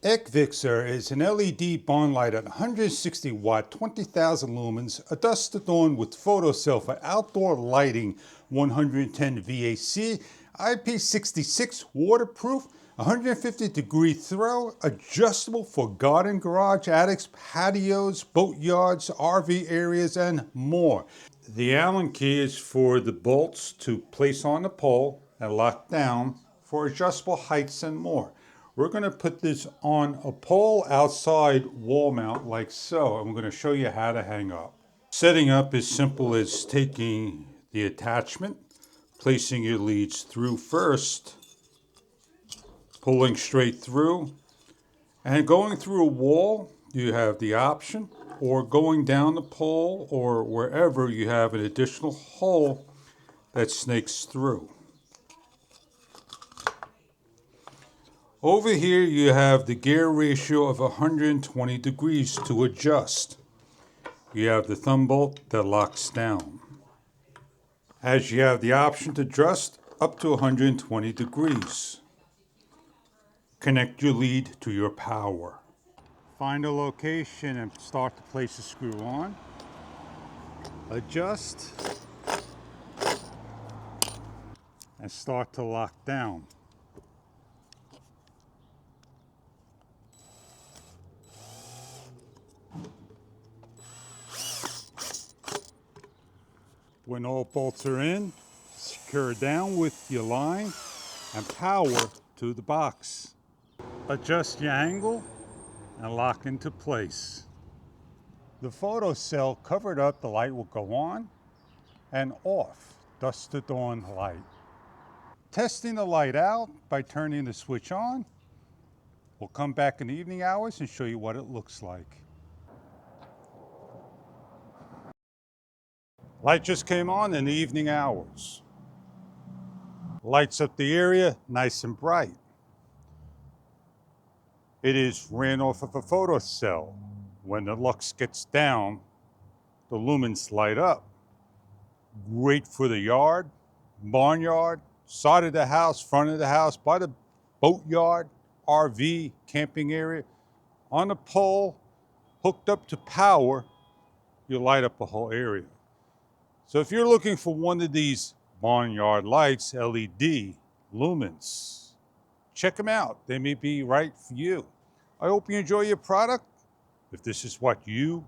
AIKVSXER is an LED bond light at 160 watt, 20,000 lumens, a dusk adorned with photocell for outdoor lighting, 110 VAC, IP66 waterproof, 150-degree throw, adjustable for garden, garage, attics, patios, boatyards, RV areas, and more. The Allen key is for the bolts to place on the pole and lock down for adjustable heights and more. We're going to put this on a pole outside wall mount like so, and we're going to show you how to hang up. Setting up is simple as taking the attachment, placing your leads through first, pulling straight through, and going through a wall. You have the option, or going down the pole or wherever you have an additional hole that snakes through. Over here you have the gear ratio of 120 degrees to adjust. You have the thumb bolt that locks down. As you have the option to adjust up to 120 degrees. Connect your lead to your power. Find a location and start to place the screw on. Adjust and start to lock down. When all bolts are in, secure down with your line and power to the box. Adjust your angle and lock into place. The photocell covered up, the light will go on and off, dusk to dawn light. Testing the light out by turning the switch on. We'll come back in the evening hours and show you what it looks like. Light just came on in the evening hours. Lights up the area nice and bright. It is ran off of a photocell. When the lux gets down, the lumens light up. Great for the yard, barnyard, side of the house, front of the house, by the boatyard, RV, camping area. On a pole, hooked up to power, you light up the whole area. So if you're looking for one of these barnyard lights, LED lumens, check them out. They may be right for you. I hope you enjoy your product if this is what you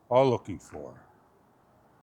are looking for.